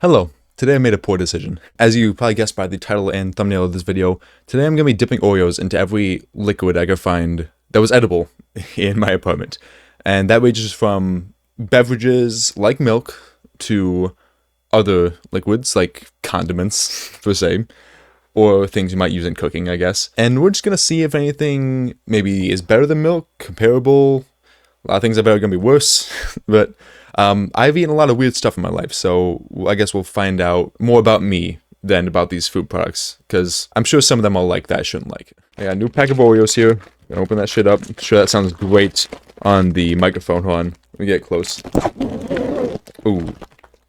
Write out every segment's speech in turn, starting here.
Hello, today I made a poor decision. As you probably guessed by the title and thumbnail of this video, today I'm going to be dipping Oreos into every liquid I could find that was edible in my apartment. And that ranges from beverages like milk to other liquids like condiments, per se, or things you might use in cooking, I guess. And we're just going to see if anything maybe is better than milk, comparable. A lot of things I bet are going to be worse, but I've eaten a lot of weird stuff in my life, so I guess we'll find out more about me than about these food products, because I'm sure some of them I'll like that I shouldn't like. I got a new pack of Oreos here. Gonna open that shit up. I'm sure that sounds great on the microphone. Hold on, let me get close. Ooh,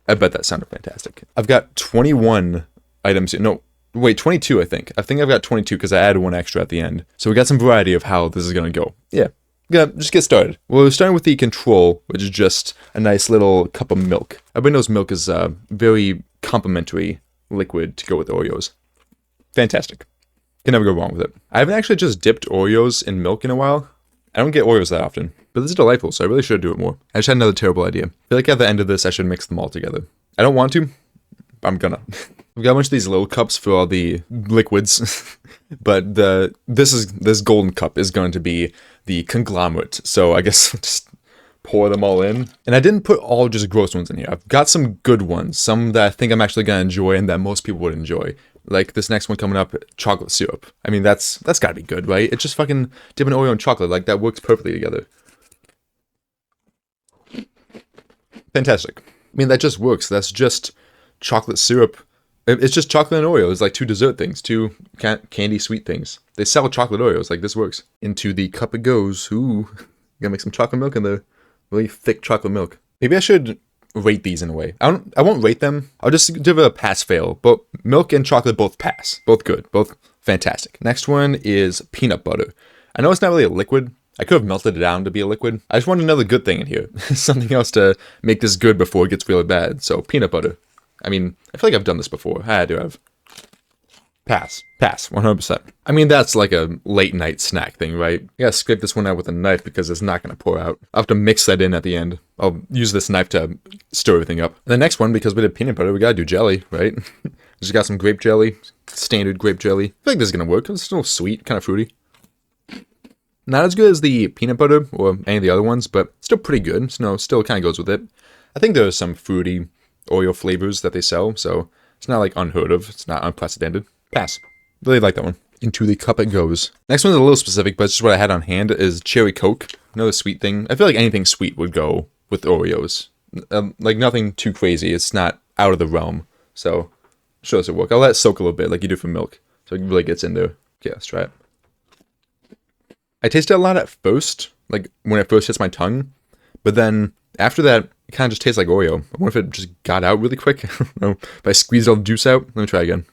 I bet that sounded fantastic. I've got 21 items here. No, wait, 22 I think. I think I've got 22 because I added one extra at the end. So we got some variety of how this is gonna go. Yeah. Yeah, just get started. Well, we're starting with the control, which is just a nice little cup of milk. Everybody knows milk is a very complimentary liquid to go with Oreos. Fantastic. Can never go wrong with it. I haven't actually just dipped Oreos in milk in a while. I don't get Oreos that often, but this is delightful, so I really should do it more. I just had another terrible idea. I feel like at the end of this, I should mix them all together. I don't want to, but I'm gonna. We've got a bunch of these little cups for all the liquids, but this golden cup is going to be the conglomerate. So I guess just pour them all in. And I didn't put all just gross ones in here. I've got some good ones, some that I think I'm actually gonna enjoy and that most people would enjoy. Like this next one coming up, chocolate syrup. I mean, that's gotta be good, right? It's just fucking dipping Oreo in chocolate. Like that works perfectly together. Fantastic. I mean, that just works. That's just chocolate syrup. It's just chocolate and Oreos. It's like two dessert things, two candy sweet things. They sell chocolate Oreos. Like this works. Into the cup it goes. Ooh, gotta make some chocolate milk in there. Really thick chocolate milk. Maybe I should rate these in a way. I won't rate them. I'll just give it a pass-fail. But milk and chocolate both pass. Both good. Both fantastic. Next one is peanut butter. I know it's not really a liquid. I could have melted it down to be a liquid. I just want another good thing in here. Something else to make this good before it gets really bad. So peanut butter. I mean, I feel like I've done this before. I do have. Pass. Pass. 100%. I mean, that's like a late night snack thing, right? I gotta scrape this one out with a knife because it's not gonna pour out. I'll have to mix that in at the end. I'll use this knife to stir everything up. And the next one, because we did peanut butter, we gotta do jelly, right? Just got some grape jelly. Standard grape jelly. I feel like this is gonna work. It's still sweet, kind of fruity. Not as good as the peanut butter or any of the other ones, but still pretty good. So, still kind of goes with it. I think there's some fruity Oreo flavors that they sell, so it's not like unheard of. It's not unprecedented. Pass. Really like that one. Into the cup it goes. Next one's a little specific, but it's just what I had on hand is cherry Coke. Another sweet thing. I feel like anything sweet would go with Oreos. Like nothing too crazy. It's not out of the realm. So, I'm sure this will work. I'll let it soak a little bit like you do for milk. So it really gets in there. Okay, let's try it. I tasted a lot at first, like when it first hits my tongue. But then after that, it kind of just tastes like Oreo. I wonder if it just got out really quick. I don't know. If I squeezed all the juice out. Let me try again.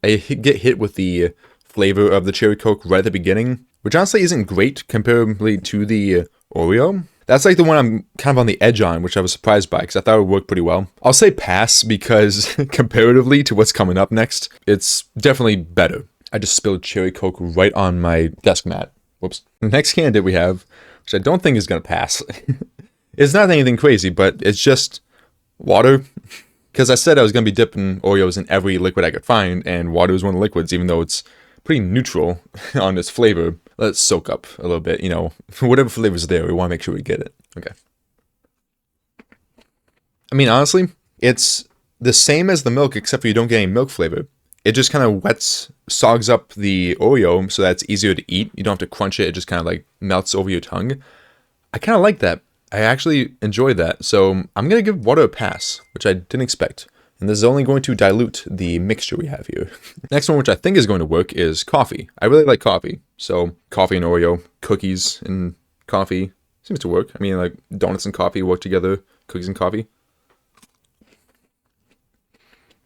I get hit with the flavor of the cherry Coke right at the beginning, which honestly isn't great comparatively to the Oreo. That's like the one I'm kind of on the edge on, which I was surprised by because I thought it would work pretty well. I'll say pass because comparatively to what's coming up next, it's definitely better. I just spilled cherry Coke right on my desk mat. Whoops. The next candidate we have, which I don't think is going to pass. It's not anything crazy, but it's just water. Because I said I was going to be dipping Oreos in every liquid I could find, and water is one of the liquids, even though it's pretty neutral on its flavor. Let it soak up a little bit, you know. Whatever flavor's there, we want to make sure we get it. Okay. I mean, honestly, it's the same as the milk, except for you don't get any milk flavor. It just kind of sogs up the Oreo so that it's easier to eat. You don't have to crunch it. It just kind of like melts over your tongue. I kind of like that. I actually enjoy that. So I'm going to give water a pass, which I didn't expect. And this is only going to dilute the mixture we have here. Next one, which I think is going to work, is coffee. I really like coffee. So coffee and Oreo, cookies and coffee seems to work. I mean, like donuts and coffee work together, cookies and coffee.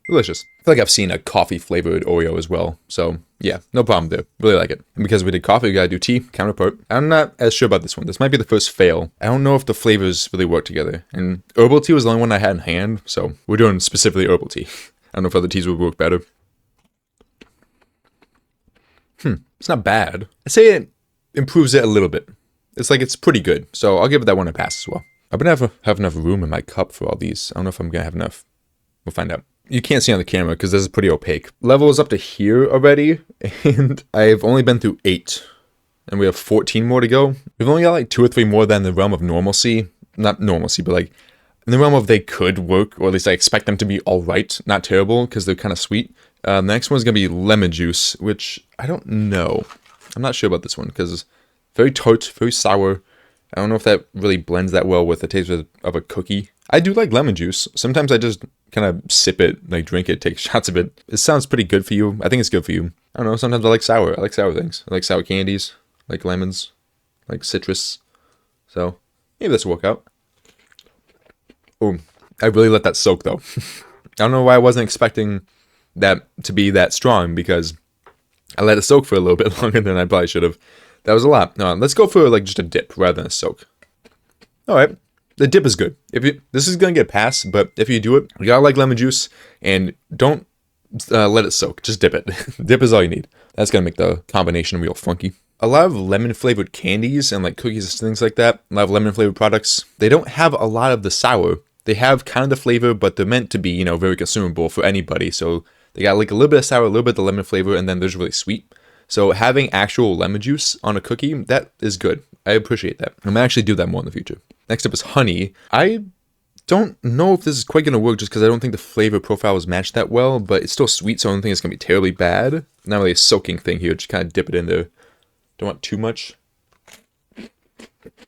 Delicious. I feel like I've seen a coffee flavored Oreo as well. So yeah, no problem there. Really like it. And because we did coffee, we gotta do tea, counterpart. I'm not as sure about this one. This might be the first fail. I don't know if the flavors really work together. And herbal tea was the only one I had in hand. So we're doing specifically herbal tea. I don't know if other teas would work better. It's not bad. I'd say it improves it a little bit. It's like it's pretty good. So I'll give that one a pass as well. I'm gonna have enough room in my cup for all these. I don't know if I'm gonna have enough We'll find out. You can't see on the camera because this is pretty opaque. Level is up to here already, and I've only been through 8. And we have 14 more to go. We've only got like 2 or 3 more than the realm of normalcy. Not normalcy, but like in the realm of they could work, or at least I expect them to be alright, not terrible, because they're kind of sweet. The next one's going to be lemon juice, which I don't know. I'm not sure about this one, because it's very tart, very sour. I don't know if that really blends that well with the taste of a cookie. I do like lemon juice. Sometimes I just kind of sip it, like drink it, take shots of it. It sounds pretty good for you. I think it's good for you. I don't know, sometimes I like sour. I like sour things. I like sour candies, like lemons, like citrus. So, maybe this will work out. Oh, I really let that soak though. I don't know why I wasn't expecting that to be that strong, because I let it soak for a little bit longer than I probably should have. That was a lot. No, let's go for like just a dip rather than a soak. Alright, the dip is good. This is going to get passed, but if you do it, you gotta like lemon juice, and don't let it soak. Just dip it. Dip is all you need. That's going to make the combination real funky. A lot of lemon flavored candies and like cookies and things like that, a lot of lemon flavored products, they don't have a lot of the sour. They have kind of the flavor, but they're meant to be, you know, very consumable for anybody. So they got like a little bit of sour, a little bit of the lemon flavor, and then there's really sweet. So having actual lemon juice on a cookie, that is good. I appreciate that. I'm gonna actually do that more in the future. Next up is honey. I don't know if this is quite gonna work just because I don't think the flavor profile is matched that well, but it's still sweet, so I don't think it's gonna be terribly bad. Not really a soaking thing here, just kind of dip it in there. Don't want too much.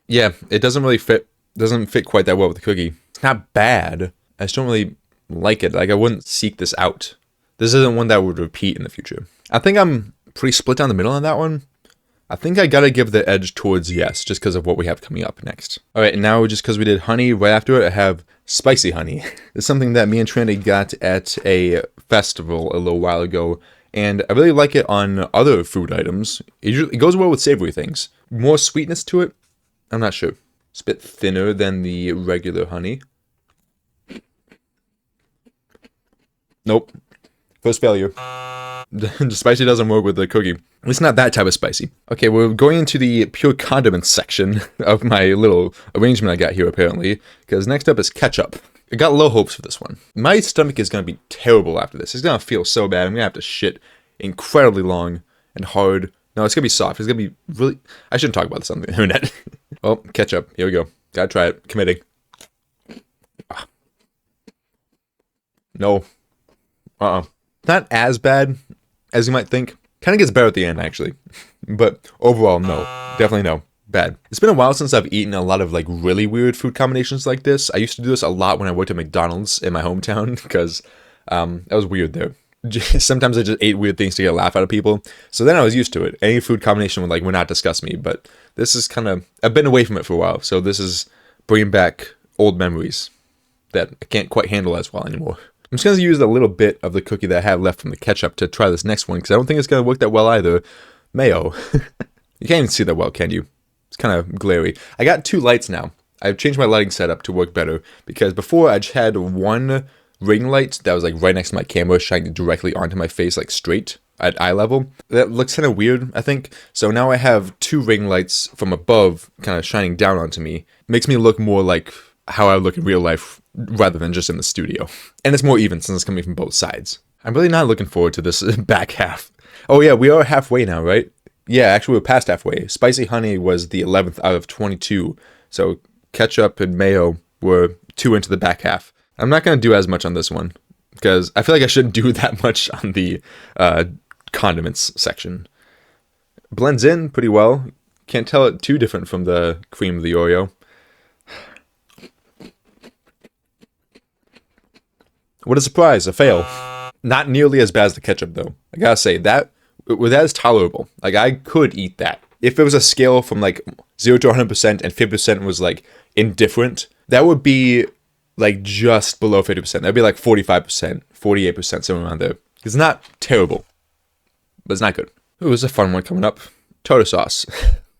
Yeah, it doesn't really fit. Doesn't fit quite that well with the cookie. It's not bad. I just don't really like it. Like, I wouldn't seek this out. This isn't one that I would repeat in the future. I think I'm pretty split down the middle on that one. I think I gotta give the edge towards yes, just because of what we have coming up next. Alright, and now just because we did honey, right after it, I have spicy honey. It's something that me and Trinity got at a festival a little while ago, and I really like it on other food items. It goes well with savory things. More sweetness to it? I'm not sure. It's a bit thinner than the regular honey. Nope. First failure. The spicy doesn't work with the cookie. It's not that type of spicy. Okay, we're going into the pure condiments section of my little arrangement I got here, apparently. Because next up is ketchup. I got low hopes for this one. My stomach is going to be terrible after this. It's going to feel so bad. I'm going to have to shit incredibly long and hard. No, it's going to be soft. It's going to be really... I shouldn't talk about this on the internet. Well, ketchup. Here we go. Gotta try it. Committing. No. Not as bad as you might think. Kind of gets better at the end, actually. But overall, no. Definitely no. Bad. It's been a while since I've eaten a lot of like really weird food combinations like this. I used to do this a lot when I worked at McDonald's in my hometown, because that was weird there. Sometimes I just ate weird things to get a laugh out of people. So then I was used to it. Any food combination would not disgust me. But this is kind of... I've been away from it for a while. So this is bringing back old memories that I can't quite handle as well anymore. I'm just going to use a little bit of the cookie that I have left from the ketchup to try this next one, because I don't think it's going to work that well either. Mayo. You can't even see that well, can you? It's kind of glary. I got 2 lights now. I've changed my lighting setup to work better, because before I just had one ring light that was like right next to my camera, shining directly onto my face, like straight at eye level. That looks kind of weird, I think. So now I have 2 ring lights from above kind of shining down onto me. Makes me look more like how I look in real life rather than just in the studio. And it's more even since it's coming from both sides. I'm really not looking forward to this back half. Oh yeah, we are halfway now, right? Yeah, actually we're past halfway. Spicy honey was the 11th out of 22. So ketchup and mayo were 2 into the back half. I'm not going to do as much on this one, because I feel like I shouldn't do that much on the condiments section. Blends in pretty well. Can't tell it too different from the cream of the Oreo. What a surprise, a fail. Not nearly as bad as the ketchup, though. I gotta say, that is tolerable. Like, I could eat that. If it was a scale from, like, 0 to 100% and 50% was, like, indifferent, that would be, like, just below 50%. That'd be, like, 45%, 48%, somewhere around there. It's not terrible, but it's not good. Ooh, there's a fun one coming up. Tartar sauce.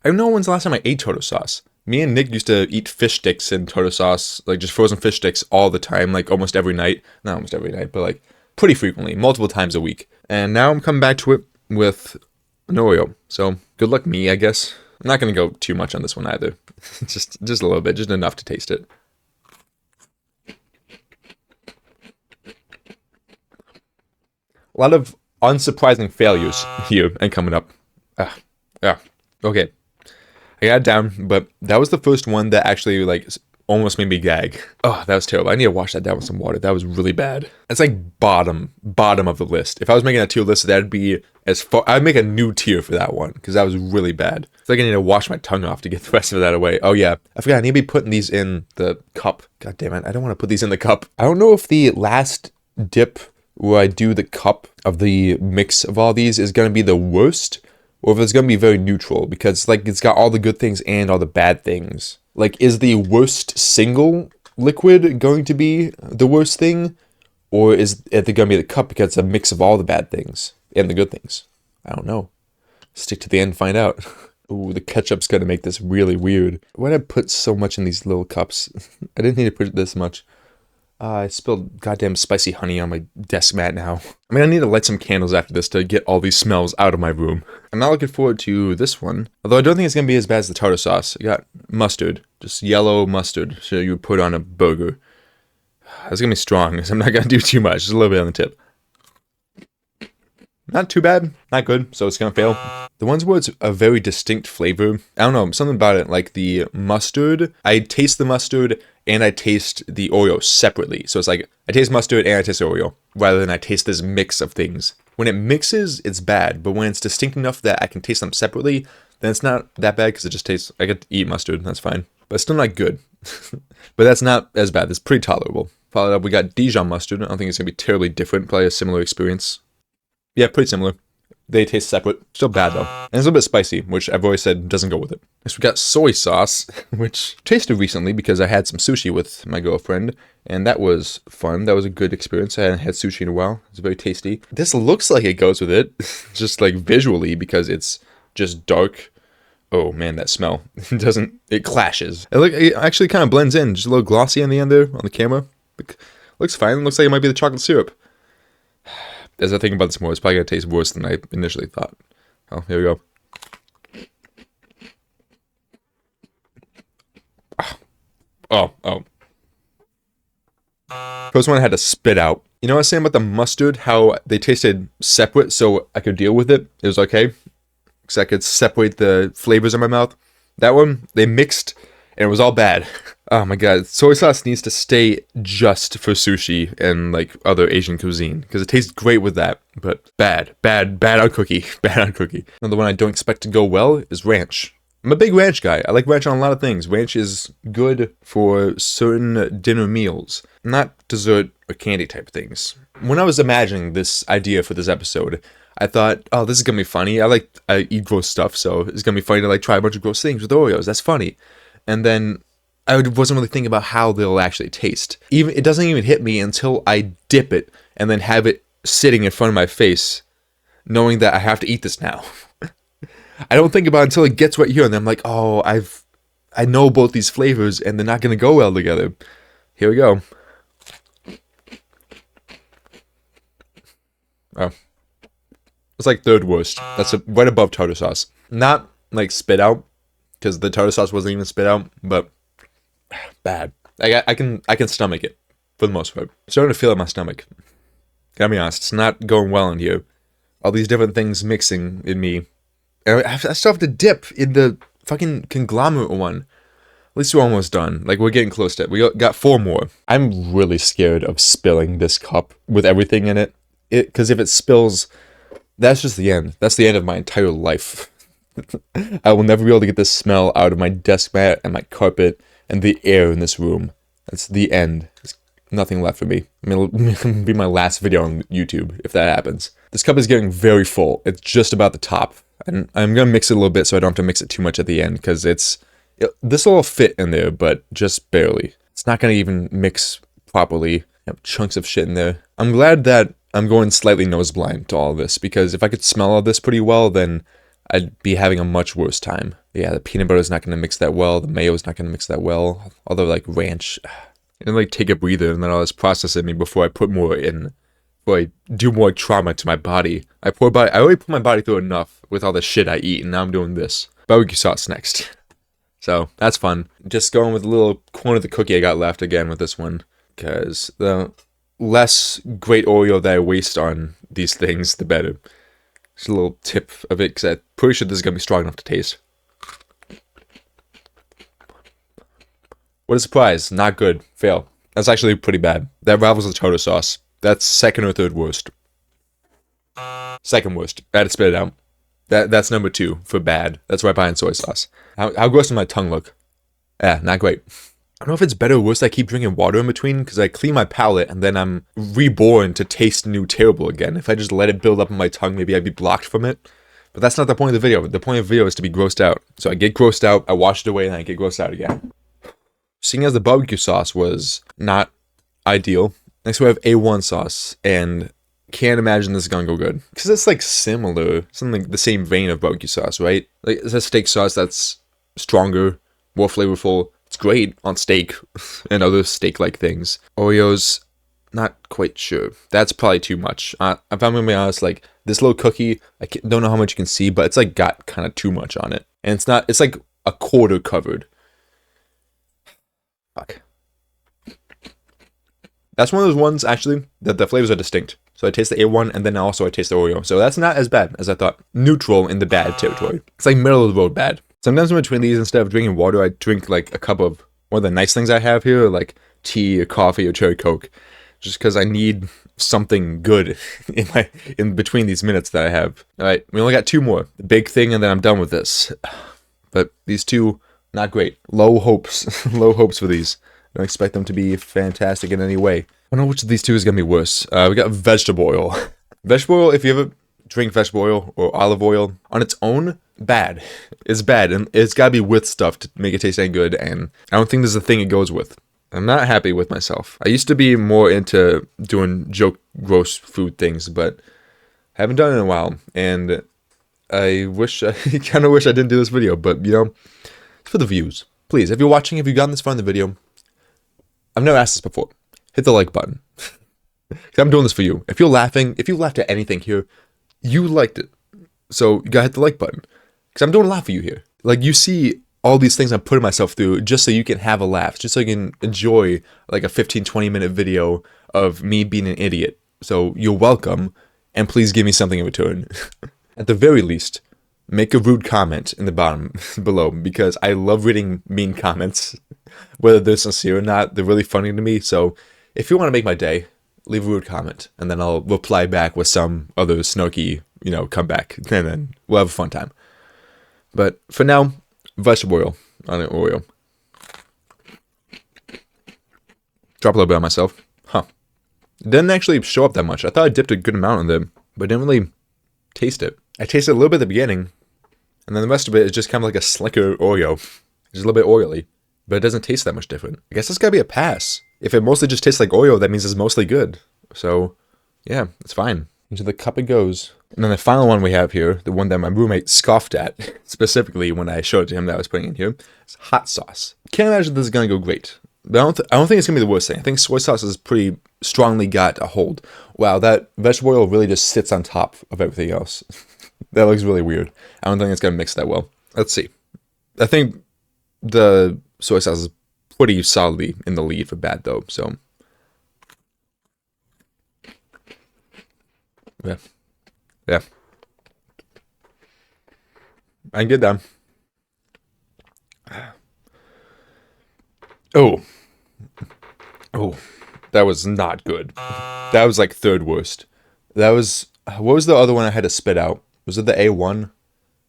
I don't know when's the last time I ate tartar sauce. Me and Nick used to eat fish sticks in tartar sauce, like just frozen fish sticks all the time, like almost every night. Not almost every night, but like pretty frequently, multiple times a week. And now I'm coming back to it with an Oreo. So good luck me, I guess. I'm not going to go too much on this one either. just a little bit, just enough to taste it. A lot of unsurprising failures here and coming up. Yeah. Okay. I got it down, but that was the first one that actually like almost made me gag. Oh, that was terrible. I need to wash that down with some water. That was really bad. It's like bottom of the list. If I was making a tier list, that'd be as far. I'd make a new tier for that one because that was really bad. It's like I need to wash my tongue off to get the rest of that away. Oh yeah, I forgot. I need to be putting these in the cup. God damn it! I don't want to put these in the cup. I don't know if the last dip where I do the cup of the mix of all these is gonna be the worst, or if it's gonna be very neutral because like it's got all the good things and all the bad things. Like, is the worst single liquid going to be the worst thing? Or is it going to be the cup because it's a mix of all the bad things and the good things? I don't know. Stick to the end and find out. Ooh, the ketchup's going to make this really weird. Why did I put so much in these little cups? I didn't need to put this much. I spilled goddamn spicy honey on my desk mat now. I mean, I need to light some candles after this to get all these smells out of my room. I'm not looking forward to this one. Although I don't think it's going to be as bad as the tartar sauce. I got mustard. Just yellow mustard. So you would put on a burger. It's going to be strong, so I'm not going to do too much. Just a little bit on the tip. Not too bad. Not good, so it's going to fail. The ones where it's a very distinct flavor. I don't know, something about it. Like the mustard. I taste the mustard and I taste the Oreo separately. So it's like, I taste mustard and I taste Oreo. Rather than I taste this mix of things. When it mixes, it's bad. But when it's distinct enough that I can taste them separately, then it's not that bad because it just tastes, I get to eat mustard, that's fine. But it's still not good. But that's not as bad. It's pretty tolerable. Followed up, we got Dijon Mustard. I don't think it's going to be terribly different. Probably a similar experience. Yeah, pretty similar. They taste separate. Still bad though. And it's a little bit spicy, which I've always said doesn't go with it. Next we got soy sauce, which I tasted recently because I had some sushi with my girlfriend. And that was fun. That was a good experience. I hadn't had sushi in a while. It's very tasty. This looks like it goes with it. Just like visually because it's just dark. Oh man, that smell. It clashes. It actually kind of blends in. Just a little glossy on the end there on the camera. Looks fine. Looks like it might be the chocolate syrup. As I think about this more, it's probably going to taste worse than I initially thought. Oh, here we go. Oh. First one I had to spit out. You know what I was saying about the mustard? How they tasted separate so I could deal with it? It was okay. Because I could separate the flavors in my mouth. That one, they mixed and it was all bad. Oh my god, soy sauce needs to stay just for sushi and like other Asian cuisine because it tastes great with that, but bad on cookie, bad on cookie. Another one I don't expect to go well is ranch. I'm a big ranch guy. I like ranch on a lot of things. Ranch is good for certain dinner meals, not dessert or candy type things. When I was imagining this idea for this episode, I thought, oh, this is gonna be funny. I eat gross stuff, so it's gonna be funny to like try a bunch of gross things with Oreos. That's funny. And then I wasn't really thinking about how they'll actually taste. It doesn't even hit me until I dip it and then have it sitting in front of my face, knowing that I have to eat this now. I don't think about it until it gets right here, and then I'm like, oh, I know both these flavors, and they're not gonna go well together. Here we go. Oh, it's like third worst. That's right above tartar sauce. Not like spit out, because the tartar sauce wasn't even spit out, but bad. I can stomach it for the most part. I'm starting to feel it in my stomach. Gotta be honest, it's not going well in here. All these different things mixing in me. And I still have to dip in the fucking conglomerate one. At least we're almost done. Like, we're getting close to it. We got 4 more. I'm really scared of spilling this cup with everything in it. Because if it spills, that's just the end. That's the end of my entire life. I will never be able to get this smell out of my desk mat and my carpet and the air in this room. That's the end. There's nothing left for me. I mean, it'll be my last video on YouTube if that happens. This cup is getting very full. It's just about the top. And I'm going to mix it a little bit so I don't have to mix it too much at the end because this will fit in there, but just barely. It's not going to even mix properly. I have chunks of shit in there. I'm glad that I'm going slightly nose blind to all of this because if I could smell all this pretty well, then I'd be having a much worse time. Yeah, the peanut butter is not going to mix that well. The mayo is not going to mix that well. Although, like, ranch, and like take a breather and then I'll just process it in me before I put more in. Before I do more trauma to my body. I already put my body through enough with all the shit I eat, and now I'm doing this. BBQ sauce next. So, that's fun. Just going with a little corner of the cookie I got left again with this one. Because the less great Oreo that I waste on these things, the better. Just a little tip of it, because I'm pretty sure this is going to be strong enough to taste. What a surprise. Not good. Fail. That's actually pretty bad. That rivals the tartar sauce. That's second or third worst. Second worst. I had to spit it out. That's number 2 for bad. That's right behind soy sauce. How gross does my tongue look? Yeah, not great. I don't know if it's better or worse that I keep drinking water in between, because I clean my palate and then I'm reborn to taste new terrible again. If I just let it build up in my tongue, maybe I'd be blocked from it. But that's not the point of the video. The point of the video is to be grossed out. So I get grossed out, I wash it away, and then I get grossed out again. Seeing as the barbecue sauce was not ideal, next we have A1 sauce, and can't imagine this is gonna go good. Because it's like similar, something like the same vein of barbecue sauce, right? Like it's a steak sauce that's stronger, more flavorful. It's great on steak and other steak-like things. Oreos, not quite sure. That's probably too much. If I'm gonna be honest, like this little cookie, don't know how much you can see, but it's like got kind of too much on it. And it's like a quarter covered. Fuck. That's one of those ones, actually, that the flavors are distinct. So I taste the A1, and then also I taste the Oreo. So that's not as bad as I thought. Neutral in the bad territory. It's like middle of the road bad. Sometimes in between these, instead of drinking water, I drink like a cup of one of the nice things I have here, like tea or coffee or cherry coke. Just because I need something good in between these minutes that I have. Alright, we only got 2 more. The big thing, and then I'm done with this. But these 2, not great. Low hopes. Low hopes for these. I don't expect them to be fantastic in any way. I don't know which of these 2 is going to be worse. We got vegetable oil. Vegetable oil, if you ever drink vegetable oil or olive oil on its own, bad. It's bad, and it's got to be with stuff to make it taste any good, and I don't think this is the thing it goes with. I'm not happy with myself. I used to be more into doing gross food things, but I haven't done it in a while, and I kind of wish I didn't do this video, but, you know, it's for the views. Please, if you're watching, if you've gotten this far in the video, I've never asked this before. Hit the like button. I'm doing this for you. If you're laughing, if you laughed at anything here, you liked it. So you gotta hit the like button. Because I'm doing a lot for you here. Like, you see all these things I'm putting myself through just so you can have a laugh. Just so you can enjoy like a 15-20 minute video of me being an idiot. So you're welcome. And please give me something in return. At the very least, make a rude comment in the bottom below. Because I love reading mean comments. Whether they're sincere or not, they're really funny to me. So if you want to make my day, leave a rude comment, and then I'll reply back with some other snarky, you know, comeback, and then we'll have a fun time. But for now, vegetable oil on an Oreo. Drop a little bit on myself. Huh. It didn't actually show up that much. I thought I dipped a good amount in there, but I didn't really taste it. I tasted a little bit at the beginning, and then the rest of it is just kind of like a slicker Oreo. Just a little bit oily, but it doesn't taste that much different. I guess that's gotta be a pass. If it mostly just tastes like Oreo, that means it's mostly good. So, yeah, it's fine. Into the cup it goes. And then the final one we have here, the one that my roommate scoffed at, specifically when I showed it to him that I was putting in here, is hot sauce. Can't imagine this is gonna go great. But I don't think it's gonna be the worst thing. I think soy sauce has pretty strongly got a hold. Wow, that vegetable oil really just sits on top of everything else. That looks really weird. I don't think it's gonna mix that well. Let's see. I think the soy sauce is pretty solidly in the lead for bad though, so. Yeah. I can get down. Oh, that was not good. That was like third worst. That was, what was the other one I had to spit out? Was it the A1?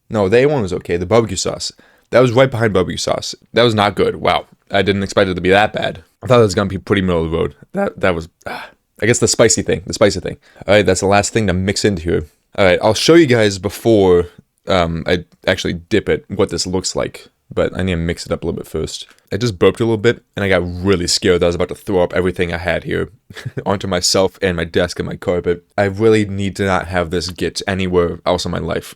No, the A1 was okay. The barbecue sauce. That was right behind barbecue sauce. That was not good. Wow. I didn't expect it to be that bad. I thought it was going to be pretty middle of the road. That was, I guess the spicy thing. All right, that's the last thing to mix into here. All right, I'll show you guys before I actually dip it what this looks like. But I need to mix it up a little bit first. I just burped a little bit, and I got really scared that I was about to throw up everything I had here onto myself and my desk and my carpet. I really need to not have this get anywhere else in my life.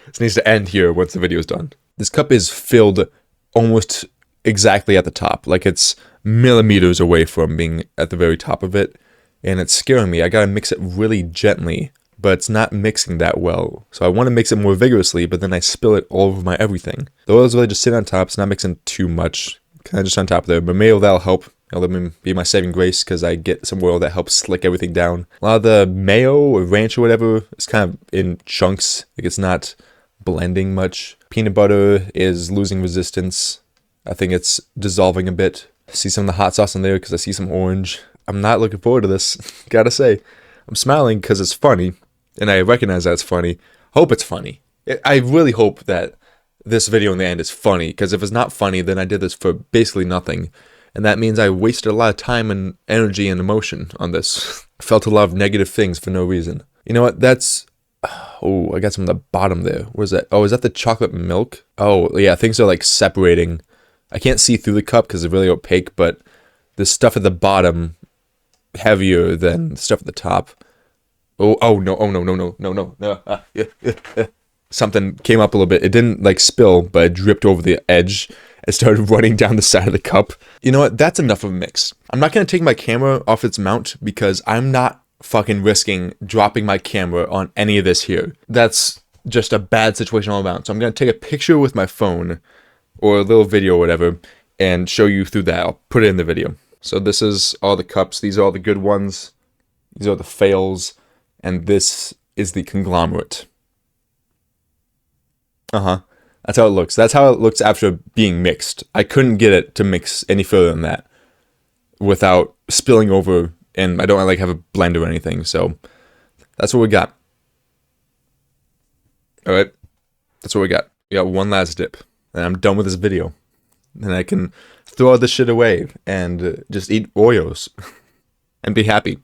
This needs to end here once the video is done. This cup is filled almost exactly at the top. Like it's millimeters away from being at the very top of it. And it's scaring me. I gotta mix it really gently, but it's not mixing that well. So I want to mix it more vigorously, but then I spill it all over my everything. The oil's really just sitting on top. It's not mixing too much. Kind of just on top there. But Mayo, that'll help. Let me be my saving grace because I get some oil that helps slick everything down. A lot of the mayo or ranch or whatever is kind of in chunks. Like it's not blending much. Peanut butter is losing resistance. I think it's dissolving a bit. I see some of the hot sauce in there because I see some orange. I'm not looking forward to this. Gotta say, I'm smiling because it's funny, and I recognize that it's funny. Hope it's funny. I really hope that this video in the end is funny, because if it's not funny, then I did this for basically nothing. And that means I wasted a lot of time and energy and emotion on this. I felt a lot of negative things for no reason. You know what? That's... Oh, I got some at the bottom there. Where's that? Oh, is that the chocolate milk? Oh, yeah, things are like separating. I can't see through the cup because it's really opaque, but the stuff at the bottom heavier than the stuff at the top. No. Something came up a little bit. It didn't like spill, but it dripped over the edge. It started running down the side of the cup. You know what? That's enough of a mix. I'm not going to take my camera off its mount because I'm not fucking risking dropping my camera on any of this here. That's just a bad situation all around. So I'm going to take a picture with my phone or a little video or whatever and show you through that. I'll put it in the video. So this is all the cups. These are all the good ones. These are the fails. And this is the conglomerate. That's how it looks. That's how it looks after being mixed. I couldn't get it to mix any further than that without spilling over, and I don't like have a blender or anything, so that's what we got. Alright, that's what we got. We got one last dip, and I'm done with this video. And I can throw all this shit away and just eat Oreos and be happy.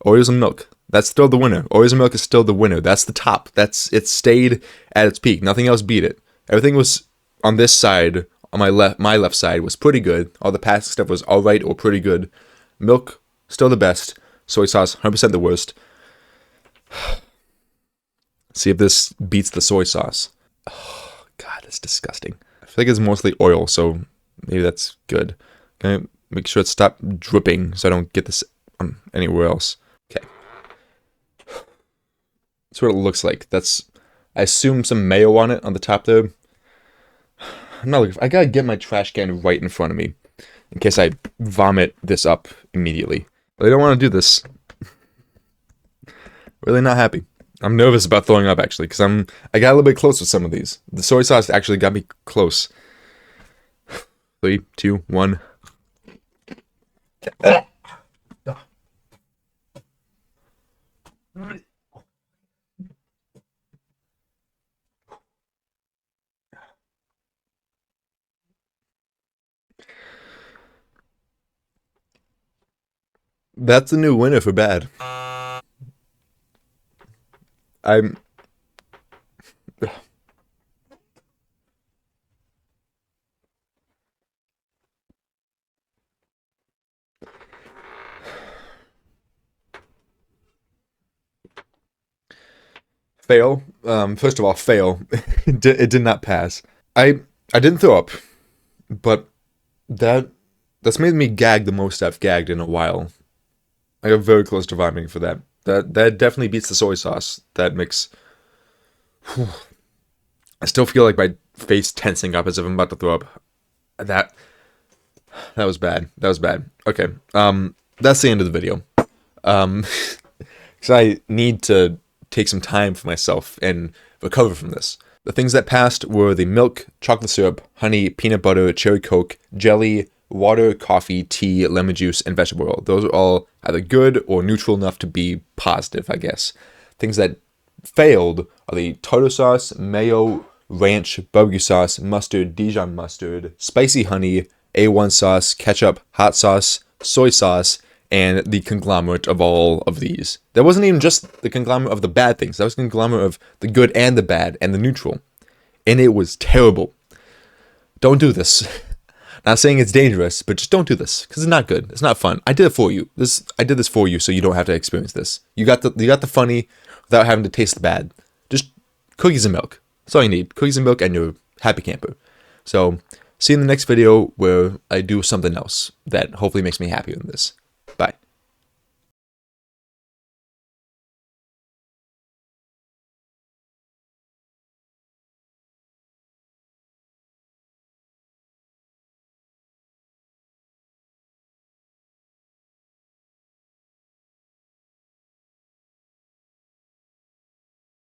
Oreos and milk. That's still the winner. Oreos and milk is still the winner. That's the top. It stayed at its peak. Nothing else beat it. Everything was on this side, on my left side was pretty good. All the past stuff was alright or pretty good. Milk, still the best. Soy sauce, 100% the worst. See if this beats the soy sauce. Oh, God, that's disgusting. I feel like it's mostly oil, so maybe that's good. Can I make sure it stops dripping so I don't get this anywhere else? Okay. That's what it looks like. I assume some mayo on it on the top there. I'm not looking I gotta get my trash can right in front of me in case I vomit this up immediately. But I don't want to do this. Really not happy. I'm nervous about throwing up actually, because I got a little bit close with some of these. The soy sauce actually got me close. 3, 2, 1. That's the new winner for bad. I'm... Fail. First of all, fail. It did not pass. I didn't throw up, but that's made me gag the most I've gagged in a while. I got very close to vomiting for that. That definitely beats the soy sauce. That mix. Whew. I still feel like my face tensing up as if I'm about to throw up. That was bad. That was bad. Okay. That's the end of the video. Because I need to take some time for myself and recover from this. The things that passed were the milk, chocolate syrup, honey, peanut butter, cherry coke, jelly, water, coffee, tea, lemon juice, and vegetable oil. Those are all either good or neutral enough to be positive, I guess. Things that failed are the tartar sauce, mayo, ranch, BBQ sauce, mustard, Dijon mustard, spicy honey, A1 sauce, ketchup, hot sauce, soy sauce, and the conglomerate of all of these. That wasn't even just the conglomerate of the bad things. That was the conglomerate of the good and the bad and the neutral. And it was terrible. Don't do this. Not saying it's dangerous, but just don't do this because it's not good. It's not fun. I did it for you. I did this for you so you don't have to experience this. You got the funny without having to taste the bad. Just cookies and milk. That's all you need. Cookies and milk and you're happy camper. So see you in the next video where I do something else that hopefully makes me happier than this.